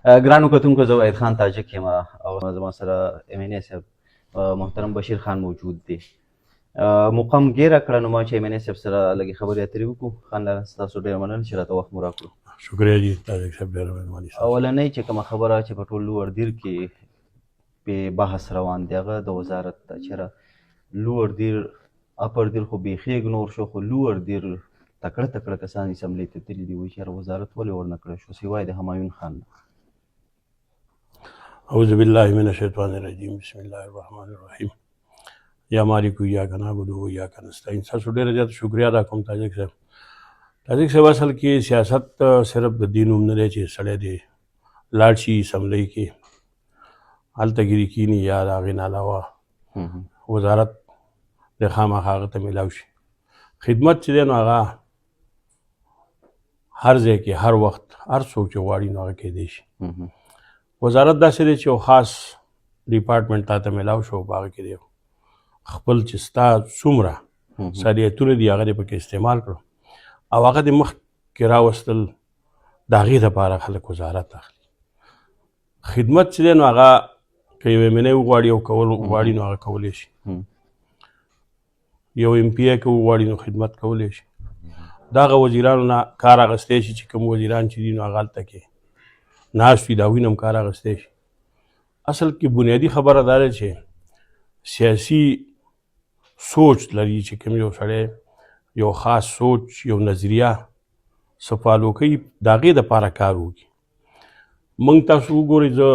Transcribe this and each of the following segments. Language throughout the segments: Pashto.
ګرانو کتونکو زه وحید خان تاجک یم او زما سره MNA صاحب محترم بشیر خان موجود دی. مقام ګیره کړه نو ما چې MNA صاحب سره لږې خبرې اترې وکړو. خان ستاسو ډېره مننه چې راته وخت مو راکړو. شکریہ جی تاجک صاحب ډېره مهرباني. اولنۍ چې کومه خبره چې په ټول لوړدیر کې په بحث روان دی هغه د وزارت ده. چېرې لوړدیر اپردیر خو بیخي اګنور شو، خو لوړدیر تکړه کسان اسمبلۍ ته تللي دي. وایي چېرې وزارت ولې ورنه کړی شو سوای د همایون خان نه. اعوذ باللہ من الشیطان الرجیم بسم اللہ الرحمن الرحیم. یا مالک ایاک نعبد و ایاک نستعین. تاسو ډېره زیاته شکریہ ادا کوم تاجک صاحب. تاجک صاحب اصل کې سیاست صرف د دین نوم نه دی چې سړی دی لاړ شي اسمبلۍ کې هلته ګیري کیني یا د هغې نه علاوه وزارت د خامخا هغه ته میلاو شي. خدمت چې دی نو هغه هر ځای کې هر وخت هر څوک چې غواړي نو هغه کیدی شي. وزارت داسې دی چې یو خاص ډپارټمنټ تا ته میلاو شو په هغه کې دی خپل چې ستا څومره صلاحیتونه دي هغه دې پکې استعمال کړو او هغه دې مخکې راوستل د هغې دپاره خلک وزارت اخلي. خدمت چې دی نو هغه که یو MNA وغواړي او کول غواړي نو هغه کولی شي. یو MPA که وغواړي نو خدمت کولی شي. دغه وزیرانو نه کار اخیستی شي چې کوم وزیران چې دي نو هغه هلته کې ناست وي د هغوی نه هم کار اخیستی شي. اصل کې بنیادي خبره دا ده چې سیاسي سوچ لري چې کوم یو سړی یو خاص سوچ یو نظریه څه فالو کوي د هغې دپاره کار وکړي. موږ تاسو وګورئ زه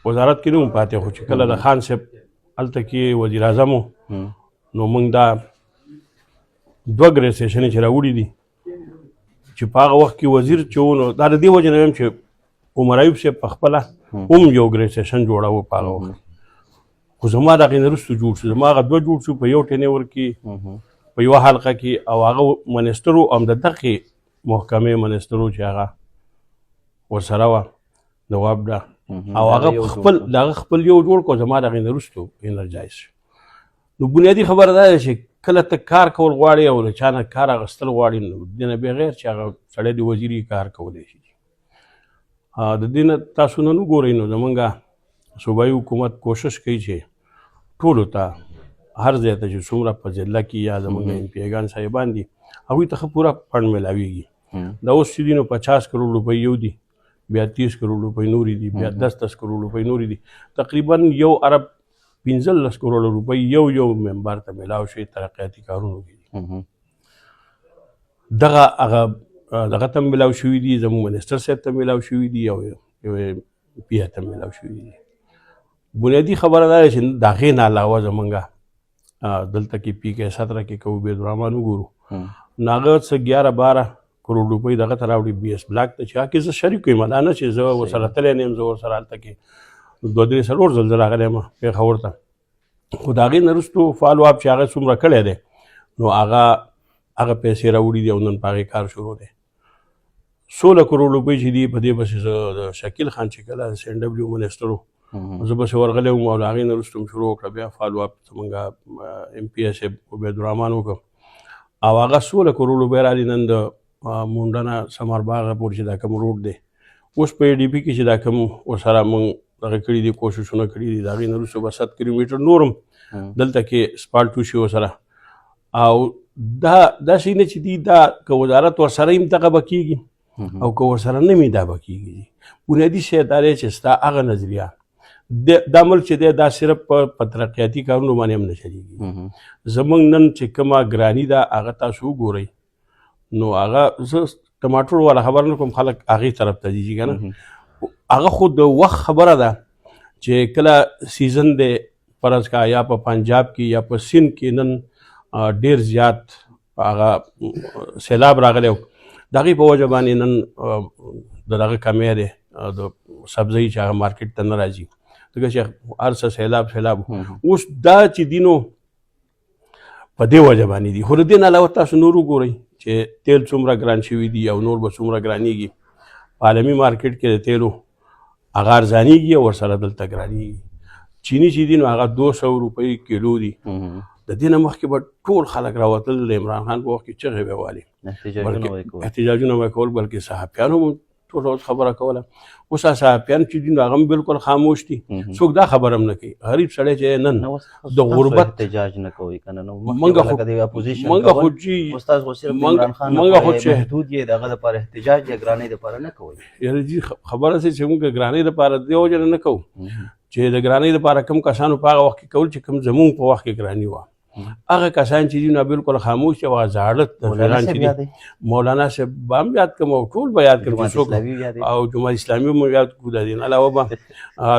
وزارت کې نه وم پاتې خو چې کله د خان صاحب هلته کې وزیر اعظم و نو موږ دا دوه ګریسیشنې چې راوړي دي چې په هغه وخت کې وزیر چې و نو دا د دې وجې نه ویم چې عمر ایوب صاحب په خپله هم یو ګریسیشن جوړاوه په هغه وخت خو زما د هغې نه وروسته جوړ شو. زما هغه دوه جوړ شو په یو ټینور کې په یوه حلقه کې او هغه منسټر و هم د دغې محکمې منسټر و چې هغه ورسره وه نواب ده او هغه خپل د هغه خپل یو جوړ کړو. زما د هغې نه وروسته انرجایز شو. نو بنیادي خبره دا ده چې کله ته کار کول غواړې او له چا نه کار اخیستل غواړې نو د دې نه بغیر چې هغه سړی د وزیري کار کولی شي. د دې نه تاسو نن وګورئ نو زمونږ صوبایي حکومت کوشش کوي چې ټولو ته هر ځای ته چې څومره په ضلع کې یا زمونږ MPA ګان صاحبان دي هغوی ته ښه پوره فنډ میلاویږي. دا اوس چې دي نو 50 کروڑ روپۍ یو دي، بیا 30 کروڑ روپۍ نورې دي، بیا 10 کروڑ روپۍ نورې دي. تقریبا 1 ارب 15 کروڑ روپۍ یو ممبر ته میلاو شوي ترقیاتي کارونو کې. دغه هغه دغه ته میلاو شوي دي، زموږ منسټر صاحب ته میلاو شوي دي او یو MPA ته میلاو شوي دي. بنیادي خبره دا ده چې د هغې نه علاوه زمونږ دلته کې PK 17 کې که عبید الرحمن وګورو نو هغه څه 11-12 کروڑ روپۍ دغه ته راوړي BS بلاک ته چې هغه کې زه شریک یم. دا نه چې زه ورسره تللی نه یم، زه ورسره هلته کې 2-3 ځل زه راغلی یم پېښور ته خو د هغې نه وروستو فالو اپ چې هغه څومره کړی دی نو هغه پیسې راوړي دي او نن په هغې کار شروع دی. 16 کروڑ روپۍ چې دي په دې پسې زه د شکیل خان چې کله CNW منسټر و زه پسې ورغلی وم او د هغې نه وروسته م شروع وکړه بیا فالو اپ زمونږ MPA صاحب عبید الرحمن وکړم او هغه 16 کروڑ روپۍ رالي نن د مونډه نه سمرباغه پورې چې دا کوم روډ دی اوس په ADP کې چې دا کوم ورسره موږ دغه کړي دي کوششونه کړي دي د هغې نه وروسته به 7 کیلومیټر نور هم دلته کې سپالټ وشي ورسره او دا داسې نه چې دي دا که وزارت ورسره هم دغه به کېږي او که ورسره نه مې دا به کېږي. بنیادي شی دا دی چې ستا هغه نظریه دا ملک چې دی دا صرف په ترقیاتي کارونو باندې هم نه چلېږي. زموږ نن چې کومه ګراني ده هغه تاسو وګورئ نو هغه زه ټماټر والا خبر نه کوم خلک هغې طرف ته ځي که نه هغه خو د وخت خبره ده چې کله سیزن دی فرض کا یا په پنجاب کې یا په سند کې نن ډېر زیات هغه سیلاب راغلی د هغې په وجه باندې نن د دغه کمی دی د سبزۍ چې هغه مارکیټ ته نه راځي ځکه چې هر څه سیلاب اوس دا چې دي نو په دې وجه باندې دي. خو د دې نه علاوه تاسو نور وګورئ چې تیل څومره ګران شوي دي او نور به څومره ګرانېږي. په عالمي مارکیټ کې د تیلو هغه ارزانېږي او ورسره دلته ګرانېږي. چیني چې دي نو هغه 200 روپۍ کیلو دي. د دې نه مخکې به ټول خلک راوتل د عمران خان په وخت کې چغې به والې احتجاجونه به کول بلکې صحافیان هم ټول خبره کوله. اوس صحافیان چې دي نو هغه هم بالکل خاموش دي، څوک دا خبره هم نه کوي. غریب سړی چې نن د غربت احتجاج نه کوي کنه نو منګه خو د اپوزیشن منګه خو چې استاد خو صرف عمران خان منګه خو چې محدود یې دغه لپاره احتجاج یا ګرانۍ لپاره نه کوي. یاره جی خبره چې موږ ګرانۍ لپاره دیو جن نه کوو چې د ګرانۍ لپاره کم کسانو په هغه وخت کې کول چې کم زمونږ په وخت کې ګراني وه. هغه کسان چې دي نو بالکل خاموش او زاړه د فیران چې دي مولانا صاحب به هم یاد کړم او ټول به یاد کړم او جماعت اسلامي به هم یاد کړو. د دې نه علاوه به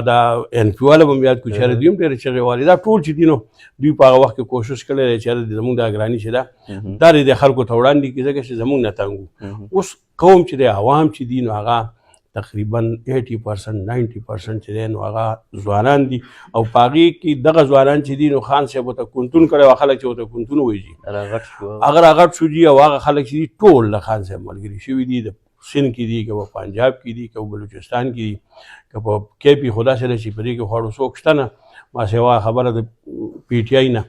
دا ان پي والا به هم یاد کړو چې دوی هم ډېرې چغې والي. دا ټول چې دي نو دوی په هغه وخت کې کوشش کړی دی چې زمونږ دا ګراني چې ده دا د خلکو ته وړاندې کړي ځکه چې زمونږ نه تنګ وو. اوس قوم چې دی عوام چې دي نو هغه تقریبا 80% 90% چې دی نو هغه ځوانان دي او په هغې کې دغه ځوانان چې دي نو خان صاحب ورته کونتون کړی وه، خلک چې ورته کونتون وایي هغه راغټ شو جي. او هغه خلک چې دي ټول د خان صاحب ملګري شوي دي، د سند کې دي، که په پنجاب کې دي، که په بلوچستان کې دي، که په کې پي. خو داسې ده چې په دې کې خواړو څوک شته نه. ما سوا خبره د پي ټي آی نه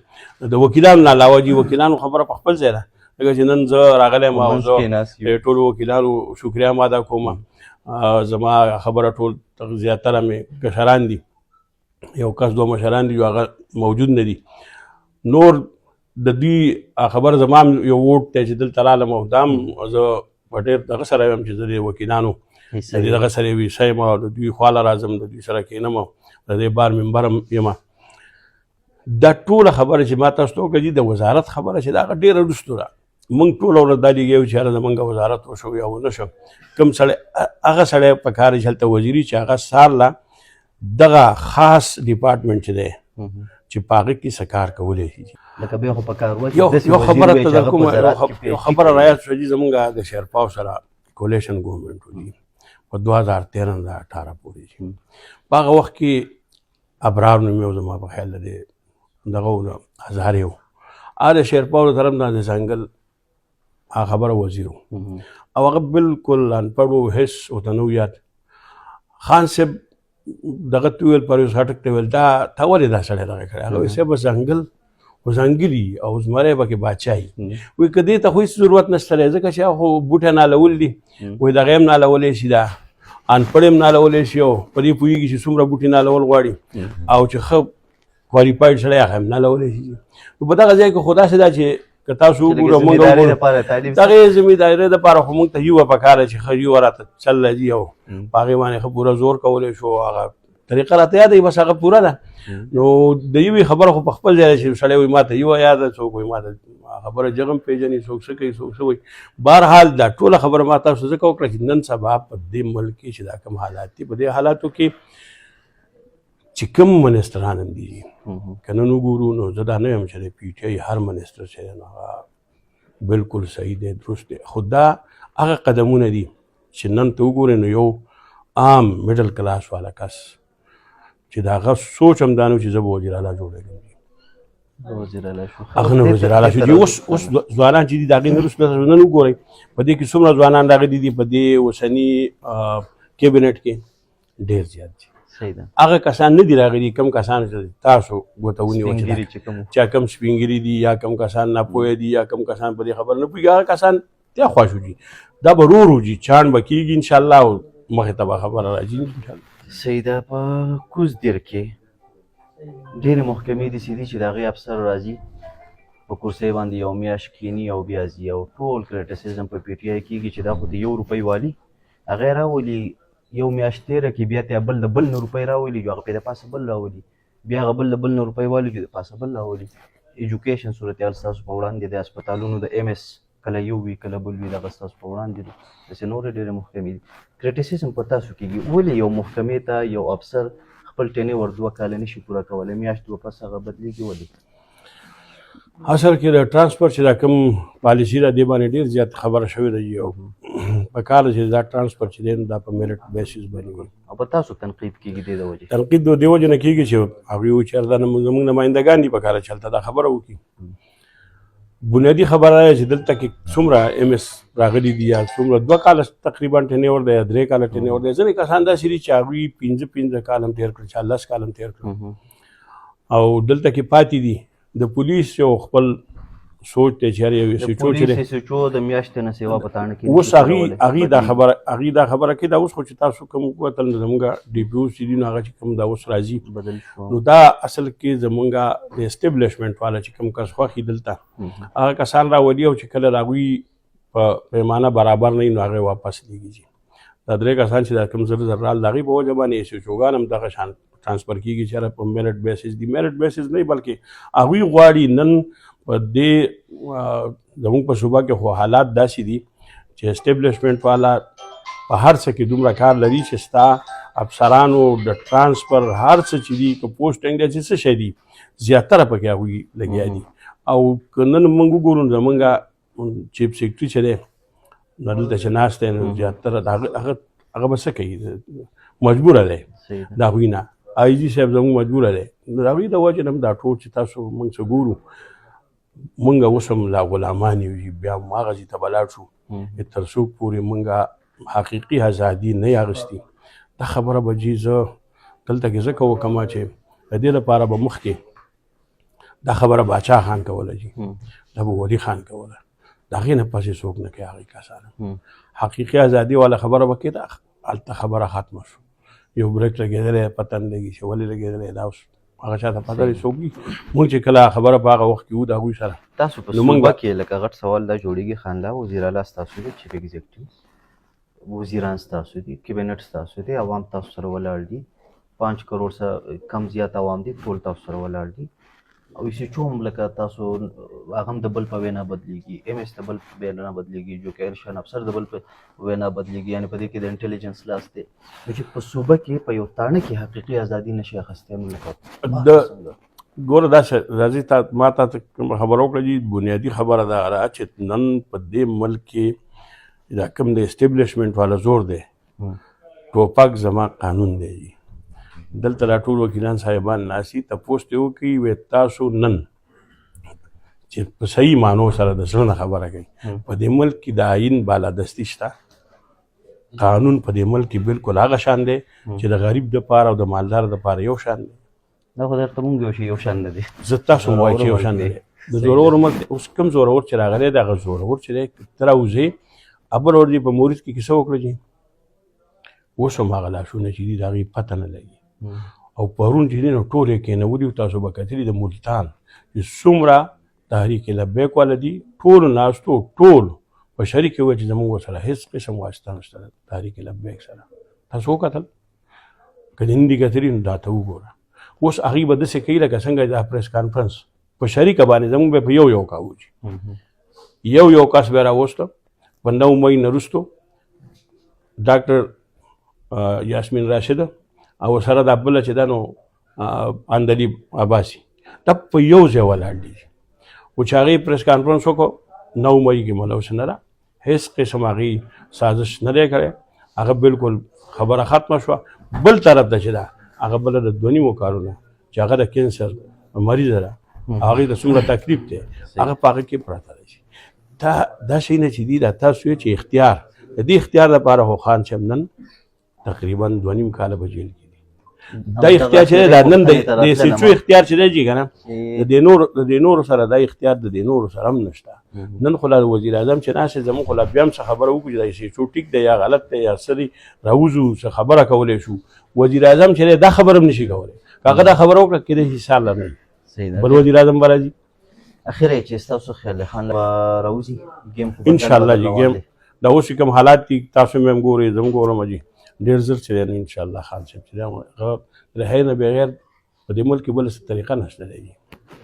د وکیلانو نه علاوه دي وکیلانو خبره په خپل ځای ده. ځکه چې نن زه راغلی یم او زه ټولو وکیلانو شکریه م ادا کوم. زما خبره ټول زیاتره مې کشران دي، یو کس دوه مشران دي هغه موجود نه دي. نور د دوی خبره زما یو ووټ دی چې دلته رالم او دا هم زه په ډېر دغه سره یم چې زه د وکیلانو د دغه سره یو حصه یم او د دوی خواله راځم، د دوی سره کښېنم او د دې بار ممبر هم یم. دا ټوله خبره چې ما تاسو ته وکړه د وزارت خبره چې دا هغه ډېره وروستو ده. موږ ټوله ورځ دا لګیا یو چې هله زمونږ وزارت وشو یا ونه شو. کوم سړی هغه سړی په کار چې هلته وزیري چې هغه سارله دغه خاص ډپارټمنټ چې دی چې په هغه کې څه کار کولی شي. لکه بیا خو په کار یو خبره ته در کوم یو خبره رایاد شوه چې زمونږ د شیرپاو سره کولیشن ګورنمنټ ودي په 2013 نه 18 پورې چې په هغه وخت کې ابرار نوم یو زما په خیال دی دغه هزارې و. هغه د شیرپاو له طرف نه د ځنګل هغه خبره وزیر و او هغه بالکل انپړ و، هېڅ ورته نه و یاد. خان صاحب دغه ته وویل پرویز خټک ته ویل دا تا ولې دا سړی دغه کړی؟ هغه وایي صاحب به ځنګل خو ځنګلي او زمری به کې باچایي وایي که دې ته خو هېڅ ضرورت نشته دی ځکه چې هغه خو بوټی نالول دي. وایي دغه هم نالولی شي، دا انپړ هم نالولی شي او په دې پوهېږي چې څومره بوټي نالول غواړي او چې ښه کوالیفاید سړی هغه هم نالولی شي. نو په دغه ځای کې خو داسې ده چې که تاسو وګورو موږ دغې زمیندارۍ دپاره خو موږ ته یوه پکاره چې ښه یوه راته چل راځي او په هغې باندې ښه پوره زور کولی شو. هغه طریقه راته یاده وي بس هغه پوره ده. نو د یوې خبره خو په خپل ځای ده چې سړی وایي ما ته یوه یاده، څوک وایي ما ته خبره جغم پېژني، څوک څه کوي څوک څه وایي. بهرحال دا ټوله خبره ما تاسو ځکه وکړه چې نن سبا په دې ملک کې چې دا کوم حالات دي په دې حالاتو کې چې کوم منسټران هم دي که نن وګورو نو زه دا نه یم چې د پي ټي آی هر منسټر چې دی نو هغه بالکل صحیح دی درست دی. خو دا هغه قدمونه دي چې نن ته وګورې نو یو عام میډل کلاس والا کس چې د هغه سوچ هم دا نه و چې زه به وزیر اعلی جوړېږم هغه نه وزیر اعلی شو. اوس ځوانان چې دي د هغې نه وروسته نن وګورئ په دې کې څومره ځوانان راغلي دي په دې اوسني کیبینټ کې ډېر زیات دي. هغه کسان نه دي راغلي کم کسان چې تاسو ګوته ونیوه چې چا کم سپین ږیري دي یا کم کسان ناپوهه دي یا کم کسان په دې خبره نه پوهېږي. هغه کسان تیا خوښ وځي دا به ورو ورو ځي چاڼ به کېږي انشاءالله او مخې ته به خبره راځي انشاءالله. سیده په کوز دیر کې ډېرې محکمې داسې دي چې د هغې افسر راځي په کرسۍ باندې یو میاشت کښېني او بیا ځي او ټول کرټیسزم په پي ټي آی کېږي چې دا خو د 1 روپۍ والي هغه راولي یو میاشت تېره کې بیا ته بل د بل 9 روپۍ راولي هغه پې د پاسه بل راولي بیا هغه بل د بل 9 روپۍ والي د پاسه بل راولي. ایجوکیشن صورتحال ستاسو په وړاندې د هسپتالونو د ایم ایس کله یو وي کله بل وي دغه ستاسو په وړاندې دي. داسې نورې ډېرې محکمې دي. کرټیسزم په تاسو کېږي ولې یو محکمې ته یو افسر خپل ټینور 2 کاله نشي پوره کولی میاشت ورپس هغه بدلېږي ولې؟ اصل کې د ټرانسپورټ چې دا کوم پالیسي ده دې باندې ډېر زیات خبره شوې ده یو په کار چې دا ټرانسپورټ چې دی دا په میرټ بیسس باندې وي او په تاسو تنقید کېږي دې د وجې تنقید د دې وجې نه کېږي چې هغوی وایي چې دا زموږ نمایندګان دي په کاره چې هلته دا خبره وکړي. بنیادي خبره ده چې دلته کې څومره ایم ایس راغلي دي یا څومره 2 کاله تقریبا ټینور دی یا 3 کاله ټینور دی. ځینې کسان داسې دي چې هغوی 15 کال هم تېر کړل چا 10 کال هم تېر کړل او دلته کې پاتې دي. د پولیس یو خپل سوچ دی چې یار یو د SHO چې پولیس دی SHO د میاشتې نه سیوا په تاڼه کې اوس نشي کولی. هغې دا خبره کوي دا اوس خو چې تاسو کوم وکتل زمونږ DPO چې دي نو هغه چې کوم دا اوس راځي بدل شو. نو دا اصل کې زمونږ د اسټبلیشمنټ والا چې کوم کس خوښي دلته هغه کسان راولي او چې کله د هغوی په پیمانه برابر نه وي نو هغې واپس لیږي. دا درې کسان چې دا کوم زر رال د هغې په وجه باندې SHOګان هم دغه شان ټرانسفر کېږي چې هغه په میرټ بیسس دي. میرټ بیسس نه بلکې هغوی غواړي نن په دې زموږ په صوبه کې خو حالات داسې دي چې اسټبلیشمنټ والا په هر څه کې دومره کار لري چې ستا افسرانو د ټرانسفر هر څه چې دي که پوسټنګ دی چې څه شی دي زیاتره پکې هغوی لګیا دي. او که نن موږ وګورو زمونږ چیف سیکرټري چې دی نو دلته چې ناست دی نو زیاتره هغه به څه کوي مجبوره دی د هغوی نه. IG صاحب زموږ مجبوره دی د هغوی د وجې نه هم دا ټول چې تاسو موږ څه ګورو مونږ اوس هم لا غلامان یو بیا هم هغه ځای ته به لاړ شو تر څو پورې مونږ حقیقي ازادي نه اخیستي. دا خبره به جي زه دلته کې ځکه وکړم چې د دې لپاره به مخکې دا خبره باچا خان کوله جي دا به ولي خان کوله د هغې نه پسې څوک نه کوي هغې کسانه. حقیقي ازادي والا خبره به کېده هلته خبره ختمه شو. یو بریک لګېدلی پته نه لګي چې ولې لګېدلی دا اوس هغه چاته پته دی څوک وي. موږ چې کله خبره په هغه وخت کې وو د هغوی سره تاسو په صوبه کې لکه غټ سوال دا جوړېږي خان الله وزیر اعلی ستاسو دی چیف ایگزیکټیو وزیران ستاسو دي کابینټ ستاسو دی عوام تاسو سره ولاړ دي 5 کروڑ څخه کم زیات عوام دي ټول تاسو سره ولاړ دي او SHO هم لکه تاسو هغه هم د بل په وینا بدلېږي MS د بل په وینا بدلېږي جو که ارشان افسر د بل په وینا بدلېږي یعنې په دې کې د انټیلیجنس لاس دی چې په صوبه کې په یو تاڼه کې حقیقي ازادي نشي اخیستی نو لکه د ګوره داسې راځي تا ما ته کومه خبره وکړه چې بنیادي خبره دا ده چې نن په دې ملک کې دا کوم د اسټبلیشمنټ والا زور دی ټوپک زما قانون دی. دلته دا ټول وکیلان صاحبان ناسي تپوس دې وکړي وایي تاسو نن چې په صحیح معنو سره د زړه نه خبره کوي په دې ملک کې د آیین بالادستي شته. قانون په دې ملک کې بالکل هغه شان دی چې د غریب دپاره او د مالدار دپاره یو شان دی. دا خو درته مونږ یو شان نه دی زه تاسو هم وایي چې یو شان دی. د زورور ملک اوس کوم زورور چې راغلی دی هغه زورور چې دی ته راوځې ابل ور دي په مورید کې کیسه وکړه چې اوس هم هغه لاشونه چې دي د هغې پته نه لګي. او پرون چې دی نو ټول یې کېنولي او تاسو به کتلي د ملتان چې څومره تحریک لبیک والا دي ټولو ناستو ټول په شریک وایي چې زموږ سره هېڅ قسم واسطه نشته تحریک لبیک سره. تاسو وکتل که دې نه دي کتلي نو دا ته وګوره. اوس هغوی به داسې کوي لکه څنګه دا پریس کانفرنس په شریکه باندې زموږ به په یو کاوه چې یو کس به راوسته په 9 مۍ نه وروستو ډاکټر یاسمین راشده او سره دا بله چې دا نو اندلیب عباسي دا په یو ځای ولاړ دي او چې هغې پریس کانفرنس وکړو 9 مۍ کې مولا حسین را هېڅ قسم هغې سازش نه دی کړی هغه بالکل خبره ختمه شوه. بل طرف ته چې ده هغه بله د 2.5 کارونه چې هغه د کینسر مریضه ده هغې ته څومره تکلیف دی هغه په هغه کې پراته دی. دا شی نه چې دي دا تاسو یې چې اختیار د دې اختیار لپاره خو خان صاحب نن تقریبا 2.5 کاله په جیل کې دا اختیار چې دا نن د SHO اختیار چې دی که نه د دې نورو سره دا اختیار د دې نورو سره هم نشته. نن خو لا وزیر اعظم چې ناست زموږ خو لا بیا هم څه خبره وکړو چې دا SHO ټیک دی یا غلط دی یا څه دی راوځو څه خبره کولی شو. وزیر اعظم چې دی دا خبره هم نشي کولی که هغه دا خبره وکړه کېدای شي سال لا نه بل وزیر اعظم به راځي. اخر چې ستاسو خیال خان راوځي ګیم انشاءالله جي ګیم دا اوس کوم حالات دي تاسو مې هم ګورئ زه هم ګورم جي ډېر زر چې دی انشاءالله خان صاحب چې دی هغه رهۍ نه بغیر په دې ملک کې بله څه طریقه نشته دی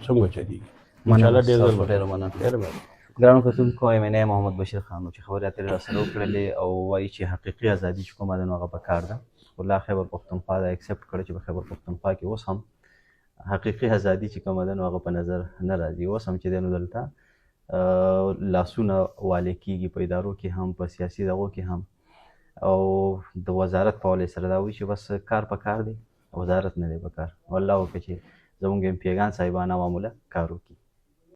څنګه چلېږي انشاءالله ډېر زر ډېره مننه. ګرانو کتونکو MNA محمد بشیر خان چې خبرې اترې راسره وکړلې او وایي چې حقیقي ازادي چې کومه ده نو هغه پکار ده خو لا خیبر پښتونخوا دا اکسپټ کړی چې په خیبر پښتونخوا کې اوس هم حقیقي ازادي چې کومه ده نو هغه په نظر نه راځي. اوس هم چې دی نو دلته لاسونه والې کېږي په ادارو کې هم په سیاسي دغو کې هم او د وزارت په حوالې سره دا وایي چې بس کار په کار دی وزارت نه دی په کار والله وکړي چې زموږ MP ګان صاحبان عوامو له کار وکړي.